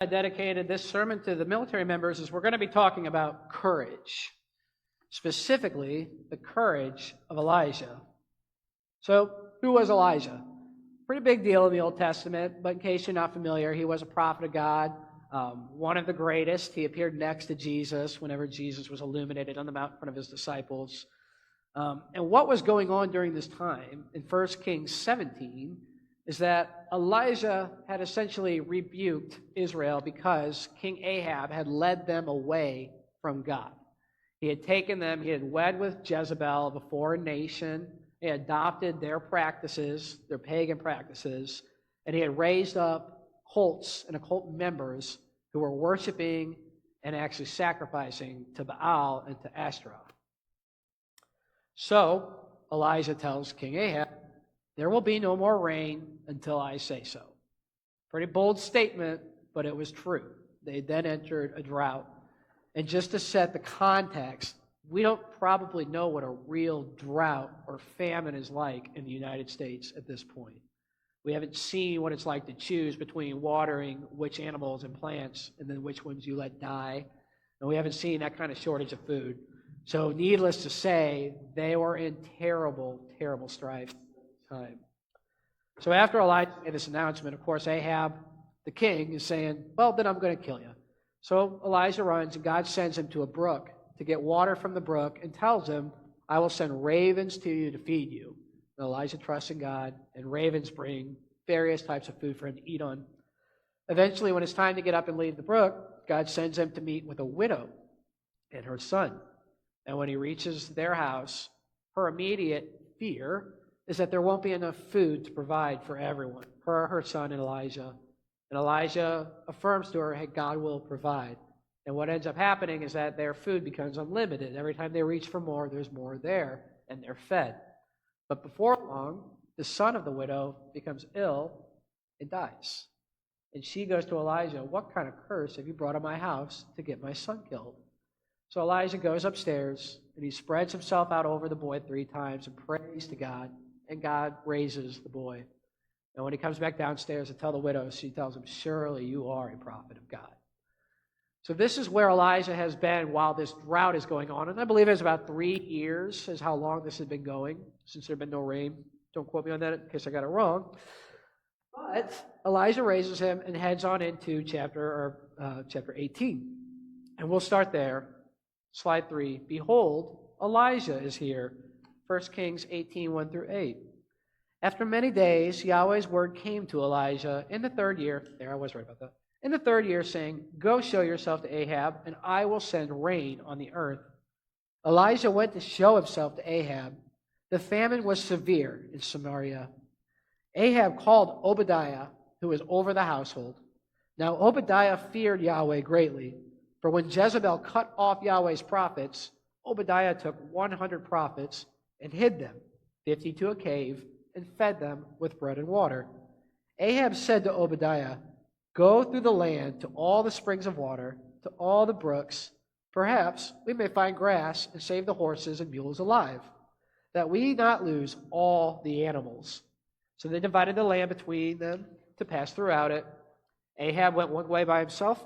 I dedicated this sermon to the military members is we're going to be talking about courage, specifically the courage of Elijah. So, who was Elijah? Pretty big deal in the Old Testament, but in case you're not familiar, he was a prophet of God, one of the greatest. He appeared next to Jesus whenever Jesus was illuminated on the mount in front of his disciples. And what was going on during this time in 1 Kings 17 is that Elijah had essentially rebuked Israel because King Ahab had led them away from God. He had taken them, he had wed with Jezebel of a foreign nation, he had adopted their practices, their pagan practices, and he had raised up cults and occult members who were worshiping and actually sacrificing to Baal and to Ashtaroth. So Elijah tells King Ahab, there will be no more rain until I say so. Pretty bold statement, but it was true. They then entered a drought. And just to set the context, we don't probably know what a real drought or famine is like in the United States at this point. We haven't seen what it's like to choose between watering which animals and plants and then which ones you let die. And we haven't seen that kind of shortage of food. So needless to say, they were in terrible, terrible strife. Time. So after Elijah made this announcement, of course, Ahab, the king, is saying, well, then I'm going to kill you. So Elijah runs, and God sends him to a brook to get water from the brook and tells him, I will send ravens to you to feed you. And Elijah trusts in God, and ravens bring various types of food for him to eat on. Eventually, when it's time to get up and leave the brook, God sends him to meet with a widow and her son. And when he reaches their house, her immediate fear is that there won't be enough food to provide for everyone, her son, and Elijah. And Elijah affirms to her, hey, God will provide. And what ends up happening is that their food becomes unlimited. Every time they reach for more, there's more there, and they're fed. But before long, the son of the widow becomes ill and dies. And she goes to Elijah, what kind of curse have you brought on my house to get my son killed? So Elijah goes upstairs, and he spreads himself out over the boy 3 times and prays to God. And God raises the boy. And when he comes back downstairs to tell the widow, she tells him, surely you are a prophet of God. So this is where Elijah has been while this drought is going on. And I believe it's about 3 years is how long this has been going, since there had been no rain. Don't quote me on that in case I got it wrong. But Elijah raises him and heads on into chapter 18. And we'll start there. Slide 3. Behold, Elijah is here. 1 Kings 18, 1 through 8. After many days, Yahweh's word came to Elijah in the 3rd year. There, I was right about that. In the 3rd year, saying, go show yourself to Ahab, and I will send rain on the earth. Elijah went to show himself to Ahab. The famine was severe in Samaria. Ahab called Obadiah, who was over the household. Now Obadiah feared Yahweh greatly, for when Jezebel cut off Yahweh's prophets, Obadiah took 100 prophets and hid them, 50 to a cave, and fed them with bread and water. Ahab said to Obadiah, go through the land to all the springs of water, to all the brooks. Perhaps we may find grass and save the horses and mules alive, that we not lose all the animals. So they divided the land between them to pass throughout it. Ahab went one way by himself,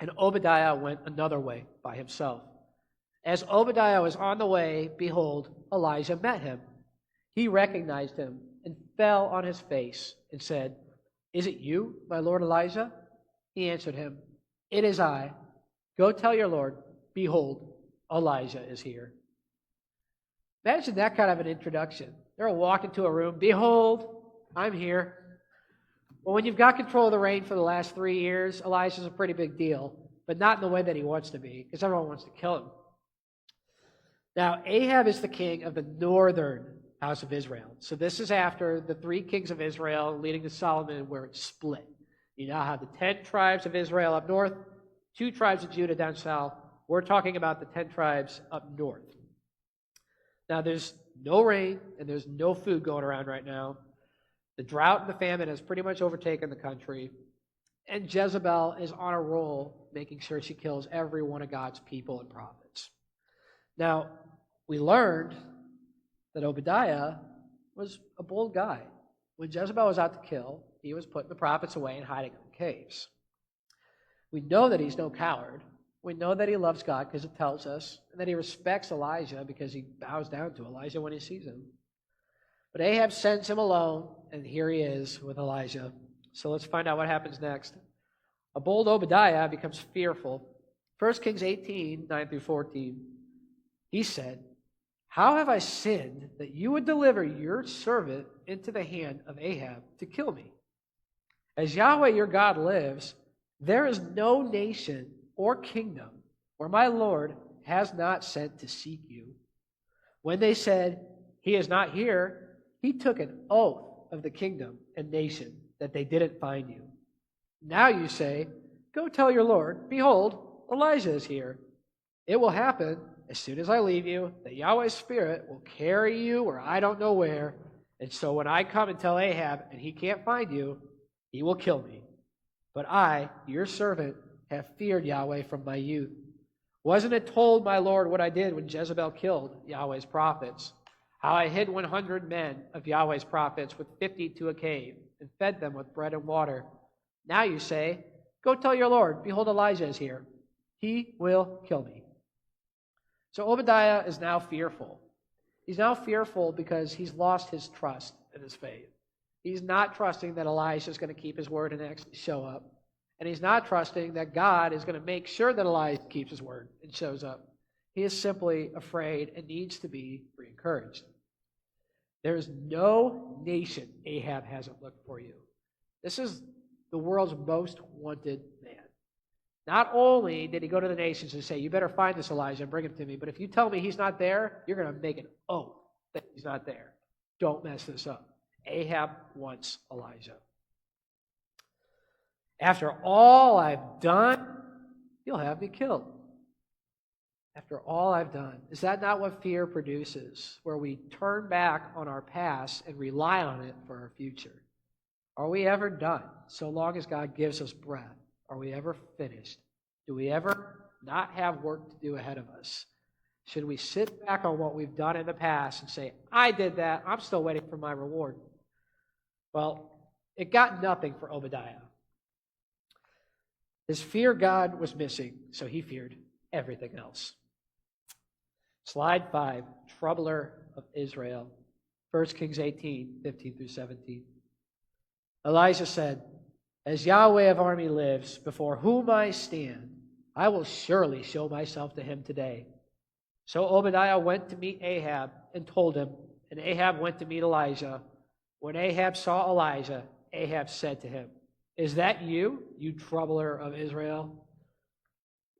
and Obadiah went another way by himself. As Obadiah was on the way, behold, Elijah met him. He recognized him and fell on his face and said, is it you, my lord Elijah? He answered him, it is I. Go tell your lord, behold, Elijah is here. Imagine that kind of an introduction. They're walking to a room, behold, I'm here. Well, when you've got control of the rain for the last 3 years, Elijah's a pretty big deal, but not in the way that he wants to be, because everyone wants to kill him. Now, Ahab is the king of the northern house of Israel. So this is after the 3 kings of Israel leading to Solomon, where it's split. You now have the 10 tribes of Israel up north, 2 tribes of Judah down south. We're talking about the 10 tribes up north. Now, there's no rain and there's no food going around right now. The drought and the famine has pretty much overtaken the country. And Jezebel is on a roll, making sure she kills every one of God's people and prophets. Now, we learned that Obadiah was a bold guy. When Jezebel was out to kill, he was putting the prophets away and hiding in caves. We know that he's no coward. We know that he loves God because it tells us, and that he respects Elijah because he bows down to Elijah when he sees him. But Ahab sends him alone, and here he is with Elijah. So let's find out what happens next. A bold Obadiah becomes fearful. 1 Kings 18, 9 through 14. He said, "How have I sinned that you would deliver your servant into the hand of Ahab to kill me? As Yahweh your God lives, there is no nation or kingdom where my Lord has not sent to seek you. When they said, 'He is not here,' he took an oath of the kingdom and nation that they didn't find you. Now you say, 'Go tell your Lord, behold, Elijah is here.' It will happen as soon as I leave you that Yahweh's Spirit will carry you where I don't know where. And so when I come and tell Ahab and he can't find you, he will kill me. But I, your servant, have feared Yahweh from my youth. Wasn't it told my Lord what I did when Jezebel killed Yahweh's prophets? How I hid 100 men of Yahweh's prophets with 50 to a cave and fed them with bread and water. Now you say, 'Go tell your Lord, behold, Elijah is here. He will kill me.'" So Obadiah is now fearful. He's now fearful because he's lost his trust and his faith. He's not trusting that Elijah is going to keep his word and actually show up. And he's not trusting that God is going to make sure that Elijah keeps his word and shows up. He is simply afraid and needs to be re-encouraged. There is no nation Ahab hasn't looked for you. This is the world's most wanted man. Not only did he go to the nations and say, "You better find this Elijah and bring him to me, but if you tell me he's not there, you're going to make an oath that he's not there. Don't mess this up." Ahab wants Elijah. "After all I've done, you'll have me killed." After all I've done. Is that not what fear produces, where we turn back on our past and rely on it for our future? Are we ever done so long as God gives us breath? Are we ever finished? Do we ever not have work to do ahead of us? Should we sit back on what we've done in the past and say, "I did that, I'm still waiting for my reward"? Well, it got nothing for Obadiah. His fear God was missing, so he feared everything else. Slide 5, troubler of Israel. 1 Kings 18, 15 through 17. Elijah said, "As Yahweh of army lives, before whom I stand, I will surely show myself to him today." So Obadiah went to meet Ahab and told him, and Ahab went to meet Elijah. When Ahab saw Elijah, Ahab said to him, "Is that you, you troubler of Israel?"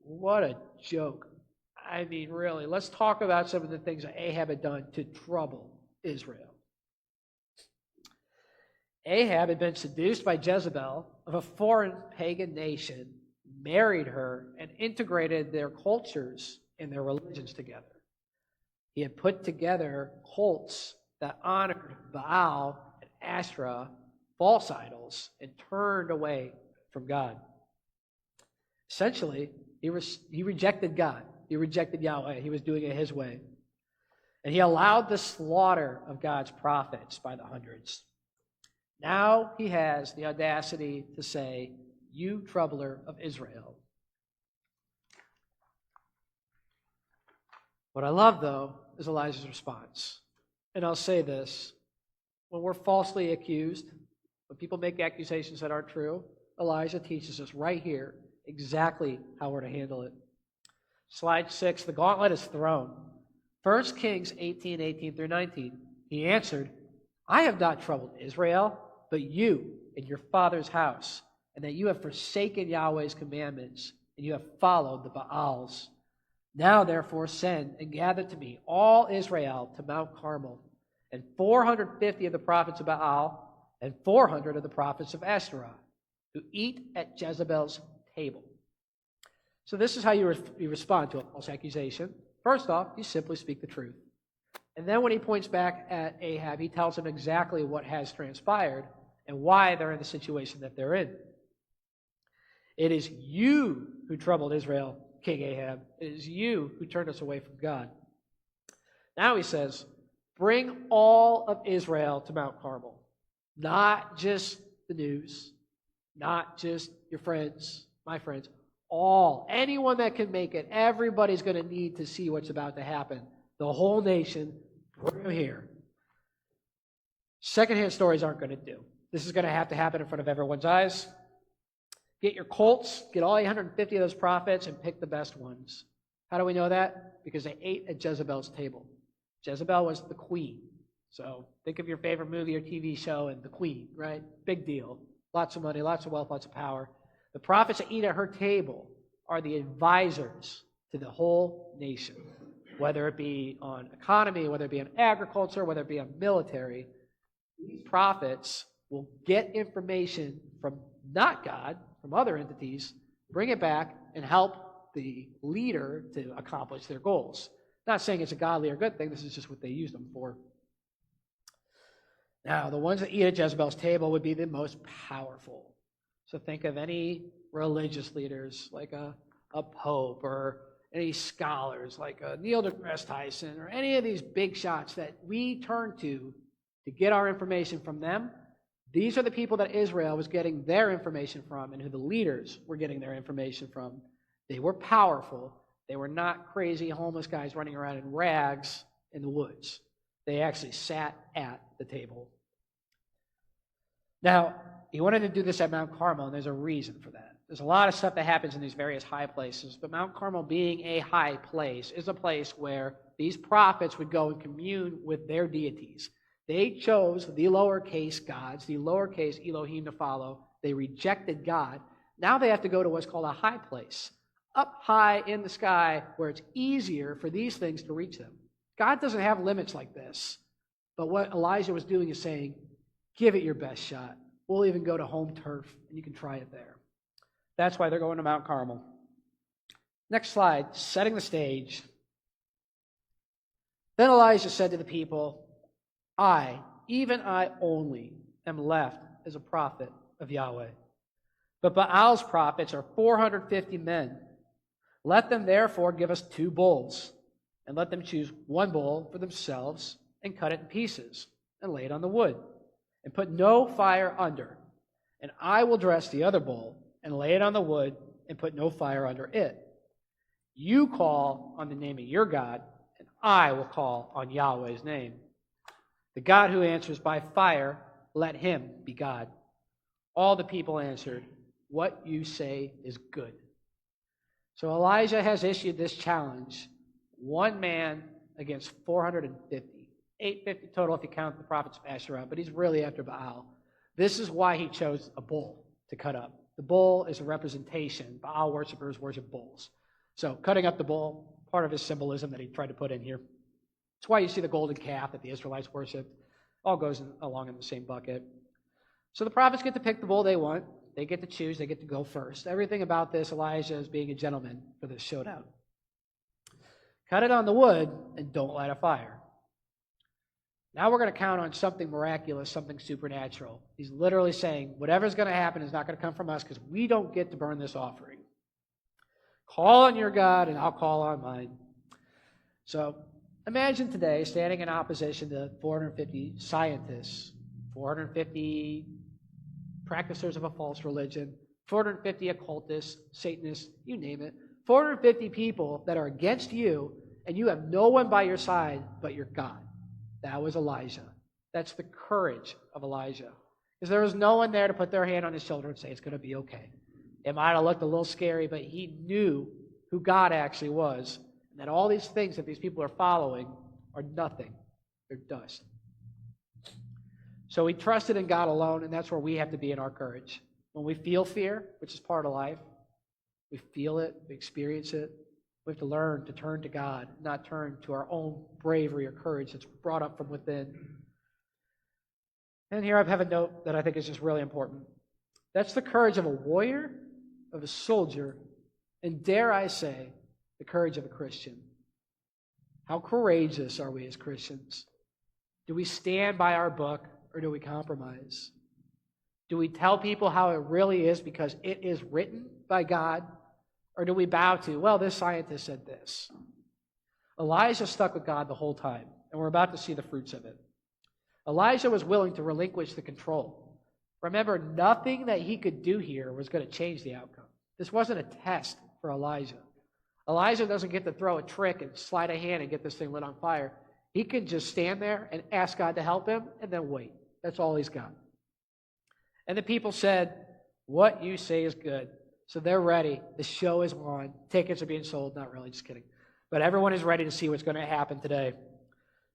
What a joke. I mean, really, let's talk about some of the things that Ahab had done to trouble Israel. Ahab had been seduced by Jezebel of a foreign pagan nation, married her, and integrated their cultures and their religions together. He had put together cults that honored Baal and Asherah, false idols, and turned away from God. Essentially, he rejected God. He rejected Yahweh. He was doing it his way. And he allowed the slaughter of God's prophets by the hundreds. Now he has the audacity to say, "You troubler of Israel." What I love, though, is Elijah's response. And I'll say this. When we're falsely accused, when people make accusations that aren't true, Elijah teaches us right here exactly how we're to handle it. Slide 6, the gauntlet is thrown. 1 Kings 18, 18 through 19. He answered, "I have not troubled Israel, but you and your father's house, and that you have forsaken Yahweh's commandments, and you have followed the Baals. Now, therefore, send and gather to me all Israel to Mount Carmel, and 450 of the prophets of Baal, and 400 of the prophets of Asherah, who eat at Jezebel's table." So this is how you respond to a false accusation. First off, you simply speak the truth. And then when he points back at Ahab, he tells him exactly what has transpired and why they're in the situation that they're in. "It is you who troubled Israel, King Ahab. It is you who turned us away from God." Now he says, "Bring all of Israel to Mount Carmel." Not just the news, not just your friends, my friends. Anyone that can make it, everybody's going to need to see what's about to happen. The whole nation, bring them here. Secondhand stories aren't going to do. This is going to have to happen in front of everyone's eyes. Get your colts, get all 850 of those prophets, and pick the best ones. How do we know that? Because they ate at Jezebel's table. Jezebel was the queen. So think of your favorite movie or TV show and the queen, right? Big deal. Lots of money, lots of wealth, lots of power. The prophets that eat at her table are the advisors to the whole nation, whether it be on economy, whether it be on agriculture, whether it be on military. These prophets will get information from not God, from other entities, bring it back, and help the leader to accomplish their goals. Not saying it's a godly or good thing, this is just what they use them for. Now, the ones that eat at Jezebel's table would be the most powerful. So think of any religious leaders like a pope or any scholars like Neil deGrasse Tyson or any of these big shots that we turn to get our information from them. These are the people that Israel was getting their information from and who the leaders were getting their information from. They were powerful. They were not crazy homeless guys running around in rags in the woods. They actually sat at the table. Now, he wanted to do this at Mount Carmel, and there's a reason for that. There's a lot of stuff that happens in these various high places, but Mount Carmel being a high place is a place where these prophets would go and commune with their deities. They chose the lowercase gods, the lowercase Elohim to follow. They rejected God. Now they have to go to what's called a high place, up high in the sky where it's easier for these things to reach them. God doesn't have limits like this. But what Elijah was doing is saying, give it your best shot. We'll even go to home turf, and you can try it there. That's why they're going to Mount Carmel. Next slide, setting the stage. Then Elijah said to the people, I, even I only, am left as a prophet of Yahweh. But Baal's prophets are 450 men. Let them therefore give us 2 bulls, and let them choose 1 bull for themselves, and cut it in pieces, and lay it on the wood, and put no fire under. And I will dress the other bull, and lay it on the wood, and put no fire under it. You call on the name of your God, and I will call on Yahweh's name. The God who answers by fire, let him be God. All the people answered, what you say is good. So Elijah has issued this challenge, 1 man against 450. 850 total if you count the prophets of Asherah, but he's really after Baal. This is why he chose a bull to cut up. The bull is a representation. Baal worshipers worship bulls. So cutting up the bull, part of his symbolism that he tried to put in here. That's why you see the golden calf that the Israelites worshiped. All goes along in the same bucket. So the prophets get to pick the bull they want. They get to choose. They get to go first. Everything about this, Elijah is being a gentleman for this showdown. Cut it on the wood and don't light a fire. Now we're going to count on something miraculous, something supernatural. He's literally saying, whatever's going to happen is not going to come from us because we don't get to burn this offering. Call on your God and I'll call on mine. So imagine today standing in opposition to 450 scientists, 450 practitioners of a false religion, 450 occultists, Satanists, you name it. 450 people that are against you, and you have no one by your side but your God. That was Elijah. That's the courage of Elijah. Because there was no one there to put their hand on his shoulder and say, it's going to be okay. It might have looked a little scary, but he knew who God actually was, and that all these things that these people are following are nothing. They're dust. So he trusted in God alone, and that's where we have to be in our courage. When we feel fear, which is part of life, we feel it, we experience it, we have to learn to turn to God, not turn to our own bravery or courage that's brought up from within. And here I have a note that I think is just really important. That's the courage of a warrior, of a soldier, and dare I say, the courage of a Christian. How courageous are we as Christians? Do we stand by our book or do we compromise? Do we tell people how it really is because it is written by God? Or do we bow to, well, this scientist said this? Elijah stuck with God the whole time, and we're about to see the fruits of it. Elijah was willing to relinquish the control. Remember, nothing that he could do here was going to change the outcome. This wasn't a test for Elijah. Elijah doesn't get to throw a trick and slide a hand and get this thing lit on fire. He can just stand there and ask God to help him and then wait. That's all he's got. And the people said, "What you say is good." So they're ready. The show is on. Tickets are being sold. Not really, just kidding. But everyone is ready to see what's going to happen today.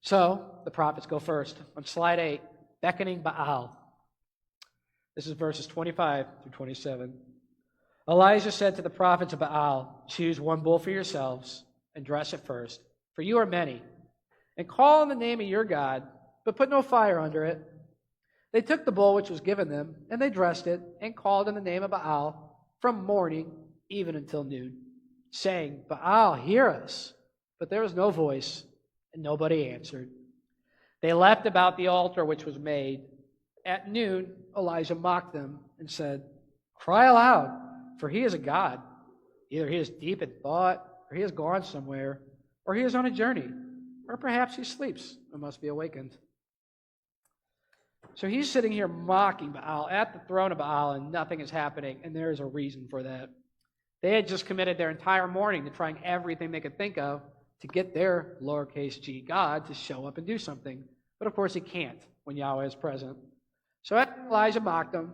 So the prophets go first. On slide 8, beckoning Baal. This is verses 25 through 27. Elijah said to the prophets of Baal, "Choose one bull for yourselves and dress it first, for you are many, and call on the name of your God, but put no fire under it." They took the bull which was given them, and they dressed it, and called on the name of Baal from morning even until noon, saying, "Baal, hear us." But there was no voice, and nobody answered. They left about the altar which was made. At noon, Elijah mocked them and said, "Cry aloud, for he is a god. Either he is deep in thought, or he has gone somewhere, or he is on a journey, or perhaps he sleeps and must be awakened." So he's sitting here mocking Baal at the throne of Baal, and nothing is happening, and there is a reason for that. They had just committed their entire morning to trying everything they could think of to get their lowercase g God to show up and do something. But of course he can't when Yahweh is present. So Elijah mocked them.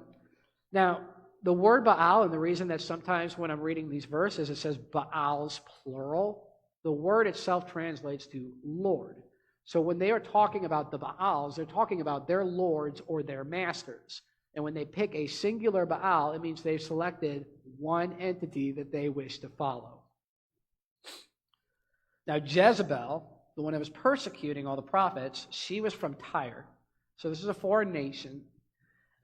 Now, the word Baal, and the reason that sometimes when I'm reading these verses it says Baals plural, the word itself translates to Lord. So when they are talking about the Baals, they're talking about their lords or their masters. And when they pick a singular Baal, it means they've selected one entity that they wish to follow. Now Jezebel, the one that was persecuting all the prophets, she was from Tyre. So this is a foreign nation.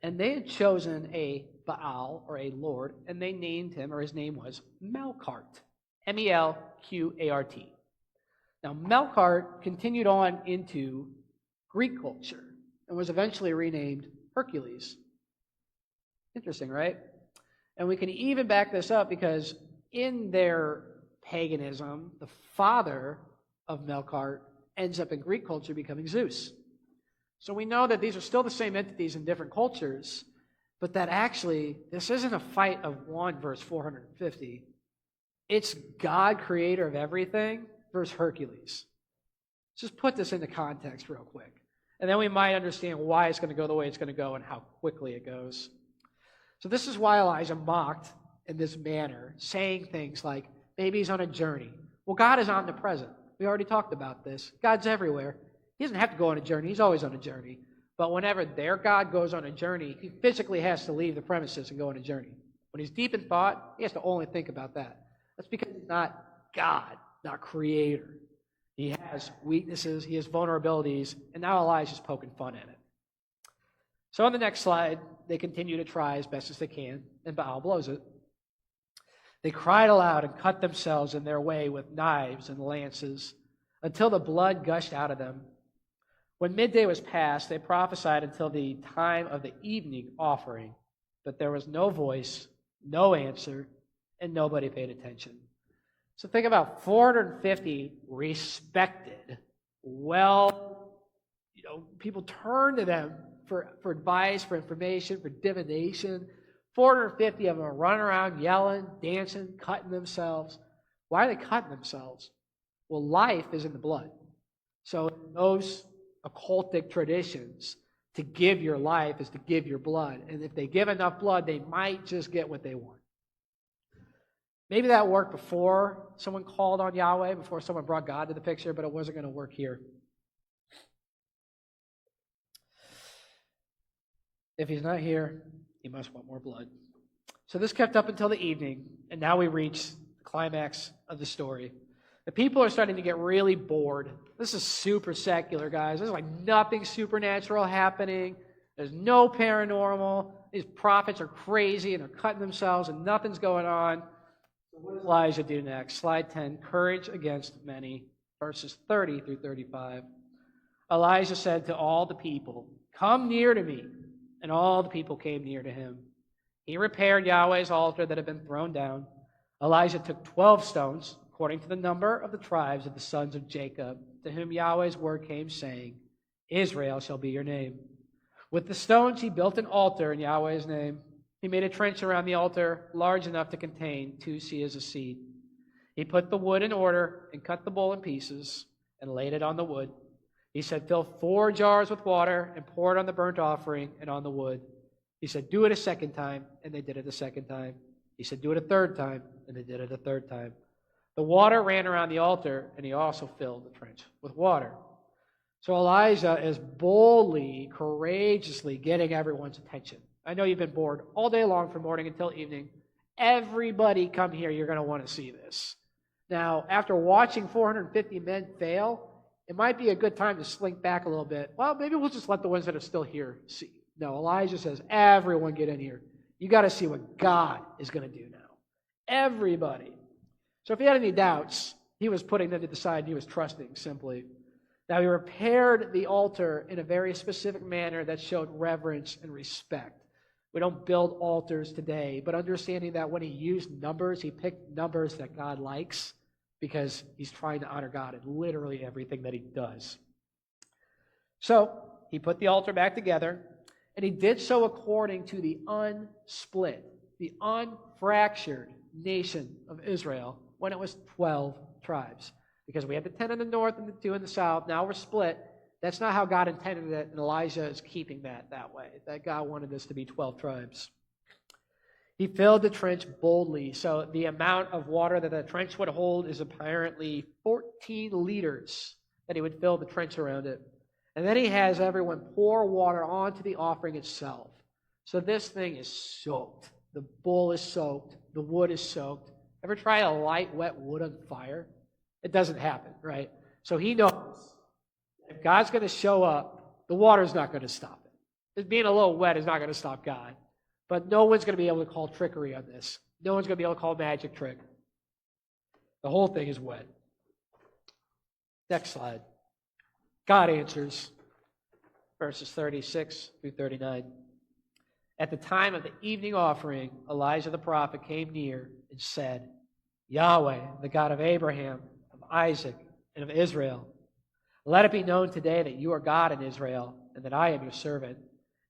And they had chosen a Baal, or a lord, and they named him, or his name was Melkart. Melqart. Now, Melkart continued on into Greek culture and was eventually renamed Hercules. Interesting, right? And we can even back this up because in their paganism, the father of Melkart ends up in Greek culture becoming Zeus. So we know that these are still the same entities in different cultures, but that actually, this isn't a fight of one versus 450. It's God, creator of everything, versus Hercules. Let's just put this into context real quick. And then we might understand why it's going to go the way it's going to go and how quickly it goes. So this is why Elijah mocked in this manner, saying things like, maybe he's on a journey. Well, God is omnipresent. We already talked about this. God's everywhere. He doesn't have to go on a journey. He's always on a journey. But whenever their God goes on a journey, he physically has to leave the premises and go on a journey. When he's deep in thought, he has to only think about that. That's because he's not God, not creator. He has weaknesses, he has vulnerabilities, and now Elijah's poking fun at it. So on the next slide, they continue to try as best as they can, and Baal blows it. They cried aloud and cut themselves in their way with knives and lances until the blood gushed out of them. When midday was past, they prophesied until the time of the evening offering, but there was no voice, no answer, and nobody paid attention. So think about 450 respected, people turn to them for advice, for information, for divination. 450 of them are running around yelling, dancing, cutting themselves. Why are they cutting themselves? Well, life is in the blood. So in those occultic traditions, to give your life is to give your blood. And if they give enough blood, they might just get what they want. Maybe that worked before someone called on Yahweh, before someone brought God to the picture, but it wasn't going to work here. If he's not here, he must want more blood. So this kept up until the evening, and now we reach the climax of the story. The people are starting to get really bored. This is super secular, guys. There's like nothing supernatural happening. There's no paranormal. These prophets are crazy, and they're cutting themselves, and nothing's going on. So what does Elijah do next? Slide 10, courage against many, verses 30 through 35. Elijah said to all the people, "Come near to me." And all the people came near to him. He repaired Yahweh's altar that had been thrown down. Elijah took 12 stones, according to the number of the tribes of the sons of Jacob, to whom Yahweh's word came, saying, "Israel shall be your name." With the stones he built an altar in Yahweh's name. He made a trench around the altar large enough to contain 2 seahs of seed. He put the wood in order and cut the bull in pieces and laid it on the wood. He said, fill 4 jars with water and pour it on the burnt offering and on the wood. He said, do it a second time, and they did it a second time. He said, do it a third time, and they did it a third time. The water ran around the altar, and he also filled the trench with water. So Elijah is boldly, courageously getting everyone's attention. I know you've been bored all day long from morning until evening. Everybody come here. You're going to want to see this. Now, after watching 450 men fail, it might be a good time to slink back a little bit. Well, maybe we'll just let the ones that are still here see. No, Elijah says, everyone get in here. You got to see what God is going to do now. Everybody. So if he had any doubts, he was putting them to the side and he was trusting simply. Now he repaired the altar in a very specific manner that showed reverence and respect. We don't build altars today, but understanding that when he used numbers, he picked numbers that God likes because he's trying to honor God in literally everything that he does. So he put the altar back together, and he did so according to the unsplit, the unfractured nation of Israel when it was 12 tribes. Because we had the 10 in the north and the 2 in the south. Now we're split. That's not how God intended it, and Elijah is keeping that way. That God wanted this to be 12 tribes. He filled the trench boldly. So the amount of water that the trench would hold is apparently 14 liters that he would fill the trench around it. And then he has everyone pour water onto the offering itself. So this thing is soaked. The bull is soaked. The wood is soaked. Ever try to light wet wood on fire? It doesn't happen, right? So he knows if God's going to show up, the water's not going to stop it. It being a little wet is not going to stop God. But no one's going to be able to call trickery on this. No one's going to be able to call a magic trick. The whole thing is wet. Next slide. God answers, verses 36 through 39. At the time of the evening offering, Elijah the prophet came near and said, Yahweh, the God of Abraham, of Isaac, and of Israel, let it be known today that you are God in Israel, and that I am your servant,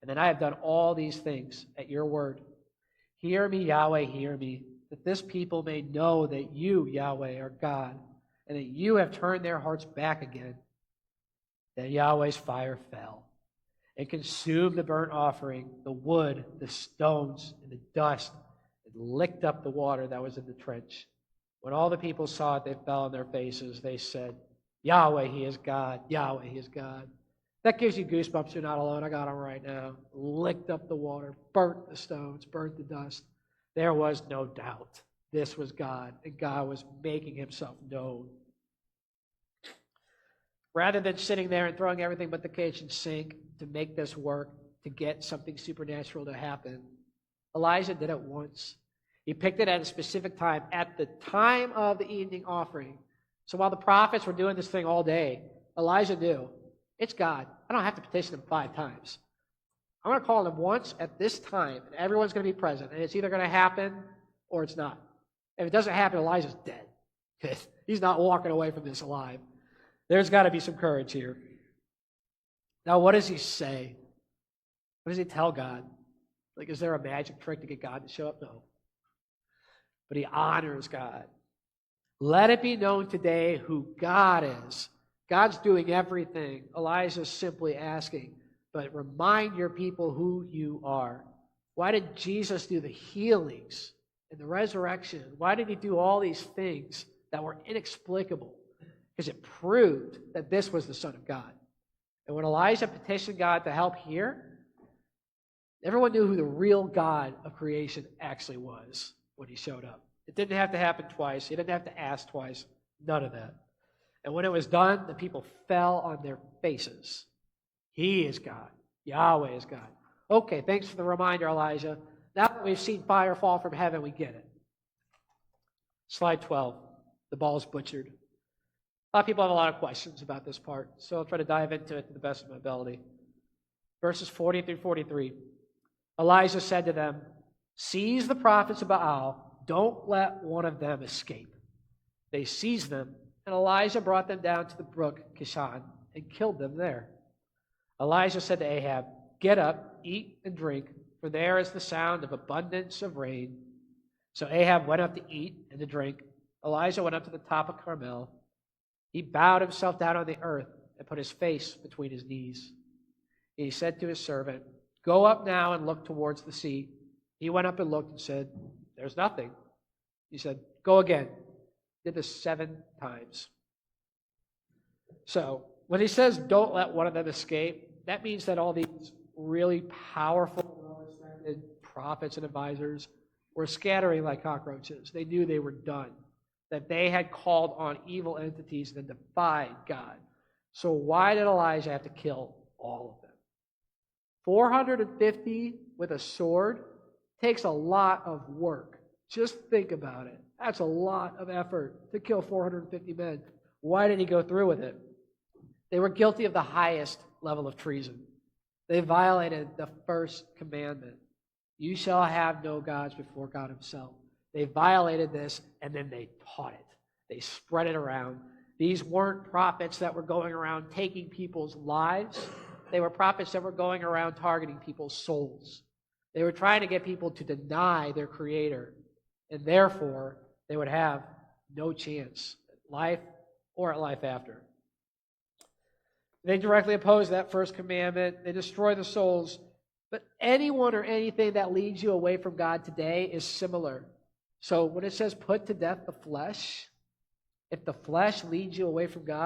and that I have done all these things at your word. Hear me, Yahweh, hear me, that this people may know that you, Yahweh, are God, and that you have turned their hearts back again. Then Yahweh's fire fell and consumed the burnt offering, the wood, the stones, and the dust, and licked up the water that was in the trench. When all the people saw it, they fell on their faces. They said, Yahweh, he is God. Yahweh, he is God. That gives you goosebumps. You're not alone. I got them right now. Licked up the water, burnt the stones, burnt the dust. There was no doubt. This was God, and God was making himself known. Rather than sitting there and throwing everything but the kitchen sink to make this work, to get something supernatural to happen, Elijah did it once. He picked it at a specific time, at the time of the evening offering. So while the prophets were doing this thing all day, Elijah knew, it's God. I don't have to petition him 5 times. I'm going to call him once at this time, and everyone's going to be present. And it's either going to happen or it's not. If it doesn't happen, Elijah's dead. He's not walking away from this alive. There's got to be some courage here. Now, what does he say? What does he tell God? Like, is there a magic trick to get God to show up? No. But he honors God. Let it be known today who God is. God's doing everything. Elijah's simply asking, but remind your people who you are. Why did Jesus do the healings and the resurrection? Why did he do all these things that were inexplicable? Because it proved that this was the Son of God. And when Elijah petitioned God to help here, everyone knew who the real God of creation actually was when he showed up. It didn't have to happen twice. He didn't have to ask twice. None of that. And when it was done, the people fell on their faces. He is God. Yahweh is God. Okay, thanks for the reminder, Elijah. Now that we've seen fire fall from heaven, we get it. Slide 12. The ball's butchered. A lot of people have a lot of questions about this part, so I'll try to dive into it to the best of my ability. Verses 40 through 43. Elijah said to them, seize the prophets of Baal. Don't let one of them escape. They seized them, and Elijah brought them down to the brook Kishon and killed them there. Elijah said to Ahab, get up, eat and drink, for there is the sound of abundance of rain. So Ahab went up to eat and to drink. Elijah went up to the top of Carmel. He bowed himself down on the earth and put his face between his knees. He said to his servant, "Go up now and look towards the sea." He went up and looked and said, "There's nothing." He said, "Go again." Did this 7 times. So when he says, "Don't let one of them escape," that means that all these really powerful, well-respected prophets and advisors were scattering like cockroaches. They knew they were done, that they had called on evil entities that defied God. So why did Elijah have to kill all of them? 450 with a sword takes a lot of work. Just think about it. That's a lot of effort to kill 450 men. Why did he go through with it? They were guilty of the highest level of treason. They violated the first commandment. You shall have no gods before God himself. They violated this, and then they taught it. They spread it around. These weren't prophets that were going around taking people's lives. They were prophets that were going around targeting people's souls. They were trying to get people to deny their Creator, and therefore they would have no chance at life or at life after. They directly oppose that first commandment. They destroy the souls. But anyone or anything that leads you away from God today is similar. So when it says put to death the flesh, if the flesh leads you away from God,